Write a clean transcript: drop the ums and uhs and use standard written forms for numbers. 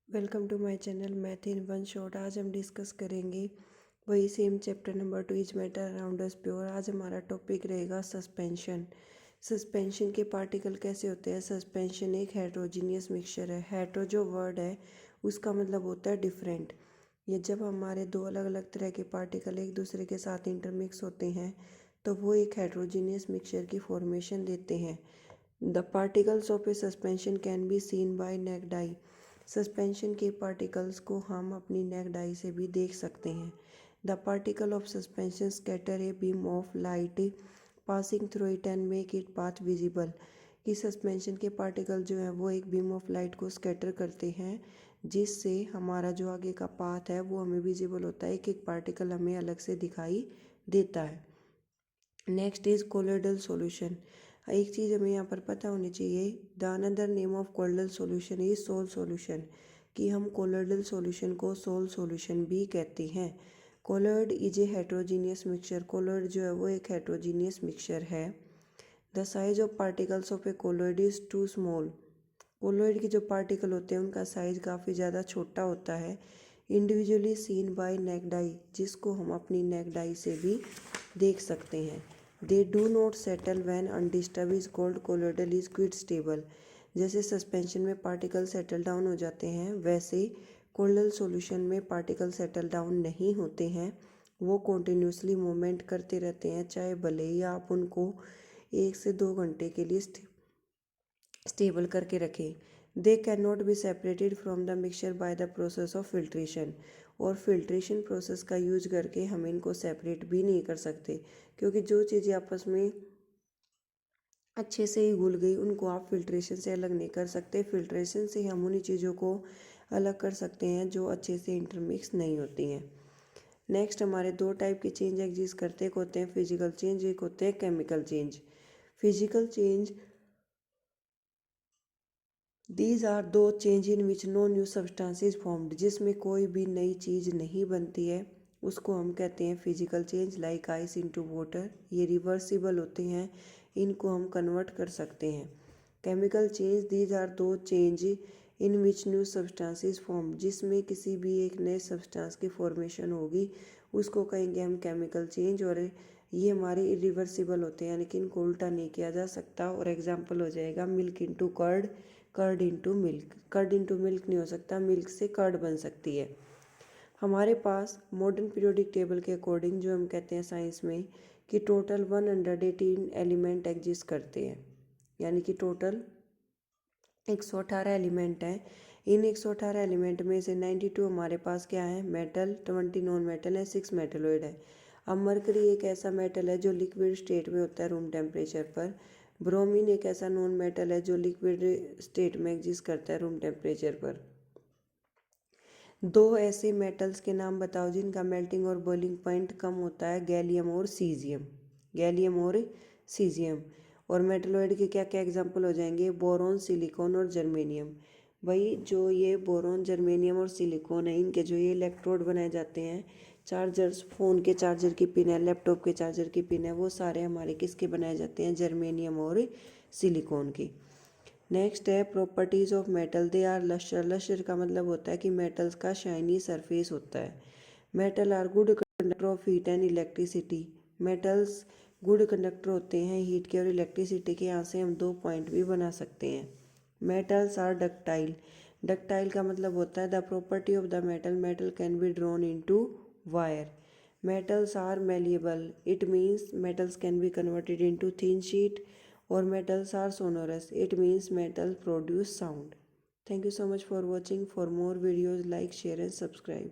Welcome to my channel math in one shot. आज हम discuss करेंगे वही same chapter number 2 is matter around us pure. आज हमारा टॉपिक रहेगा सस्पेंशन। सस्पेंशन के पार्टिकल कैसे होते हैं। सस्पेंशन एक हेट्रोजीनियस मिक्सचर है। हेट्रो जो वर्ड है उसका मतलब होता है डिफरेंट। ये जब हमारे दो अलग अलग तरह के पार्टिकल एक दूसरे के साथ इंटरमिक्स होते हैं तो वो एक हेट्रोजीनियस मिक्सचर की फॉर्मेशन देते हैं। The particles of a suspension can be seen by naked eye. Suspension के पार्टिकल्स को हम अपनी नेक्ड आई से भी देख सकते हैं। The particle of suspension scatter a beam of light passing through it and make it path visible. कि सस्पेंशन के पार्टिकल जो है वो एक बीम ऑफ लाइट को स्कैटर करते हैं जिससे हमारा जो आगे का पाथ है वो हमें विजिबल होता है। एक एक पार्टिकल हमें अलग से दिखाई देता है। Next is colloidal solution. एक चीज़ हमें यहाँ पर पता होनी चाहिए, the another name of colloidal solution is sol solution. कि हम कोलोइडल सॉल्यूशन को सोल सॉल्यूशन भी कहते हैं। Colloid is a heterogeneous mixture. Colloid जो है वो एक हेट्रोजीनियस मिक्सचर है। The size of particles of a colloid is too small. Colloid के जो पार्टिकल होते हैं उनका साइज काफ़ी ज़्यादा छोटा होता है। Individually seen by naked eye, जिसको हम अपनी नेक्ड आई से भी देख सकते हैं। They do not settle when undisturbed is called colloidal is quite stable. जैसे सस्पेंशन में पार्टिकल सेटल डाउन हो जाते हैं वैसे कोलोइडल सॉल्यूशन में पार्टिकल सेटल डाउन नहीं होते हैं। वो कॉन्टिन्यूसली मूवमेंट करते रहते हैं, चाहे भले ही आप उनको 1 से 2 घंटे के लिए स्टेबल करके रखें। They can not be separated from the mixture by the process of filtration. और फिल्ट्रेशन प्रोसेस का यूज करके हम इनको सेपरेट भी नहीं कर सकते, क्योंकि जो चीज़ें आपस में अच्छे से ही घुल गई उनको आप फिल्ट्रेशन से अलग नहीं कर सकते। फिल्ट्रेशन से हम उन्हीं चीज़ों को अलग कर सकते हैं जो अच्छे से इंटरमिक्स नहीं होती हैं। नेक्स्ट हमारे दो टाइप के चेंज एग्जिस्ट करते, एक होते हैं फिजिकल चेंज, एक होते हैं chemical change. Physical change these are दो change in which no new substances formed. जिसमें कोई भी नई चीज़ नहीं बनती है उसको हम कहते हैं physical change. Like ice into water, ये रिवर्सिबल होते हैं, इनको हम कन्वर्ट कर सकते हैं। केमिकल चेंज दीज आर दो change in which new substances form, जिसमें किसी भी एक नए सब्सटेंस की फॉर्मेशन होगी उसको कहेंगे हम केमिकल चेंज। और ये हमारे इरिवर्सिबल होते हैं, यानी कि इनको उल्टा नहीं किया जा सकता। और एग्जाम्पल हो जाएगा milk into curd, curd into milk. Curd into milk नहीं हो सकता, मिल्क से कर्ड बन सकती है। हमारे पास मॉडर्न पीरियोडिक टेबल के अकॉर्डिंग जो हम कहते हैं साइंस में कि टोटल 118 एलिमेंट एग्जिस्ट करते हैं, यानी कि टोटल 118 एलिमेंट हैं। इन 118 एलिमेंट में से 92 हमारे पास क्या है, मेटल, 20 नॉन मेटल है, 6 मेटलॉइड है। अब मरकरी एक ऐसा मेटल है जो लिक्विड स्टेट में होता है रूम टेम्परेचर पर। ब्रोमीन एक ऐसा नॉन मेटल है जो लिक्विड स्टेट में एग्जिस्ट करता है रूम टेम्परेचर पर। दो ऐसे मेटल्स के नाम बताओ जिनका मेल्टिंग और बॉइलिंग पॉइंट कम होता है, गैलियम और सीजियम। गैलियम और सीजियम। और मेटलॉइड के क्या क्या एग्जांपल हो जाएंगे, बोरॉन, सिलिकॉन और जर्मेनियम। भाई जो ये बोरॉन, जर्मेनियम और सिलिकॉन है इनके जो ये इलेक्ट्रोड बनाए जाते हैं, चार्जर्स, फ़ोन के चार्जर की पिन है, लैपटॉप के चार्जर की पिन है, वो सारे हमारे किसके बनाए जाते हैं, जर्मेनियम और सिलिकॉन की। नेक्स्ट है properties of metal, they are lustre. Lustre का मतलब होता है कि मेटल्स का शाइनी सरफेस होता है। Metal are good conductor of heat and electricity. Metals good conductor होते हैं हीट के और इलेक्ट्रिसिटी के। यहाँ से हम 2 पॉइंट भी बना सकते हैं। Metals are ductile. डक्टाइल का मतलब होता है the property of the metal, metal can be drawn into wire. Metals are malleable, it means metals can be converted into thin sheet। और metals are sonorous, it means metal produce sound. Thank you so much for watching. For more videos, like, share and subscribe.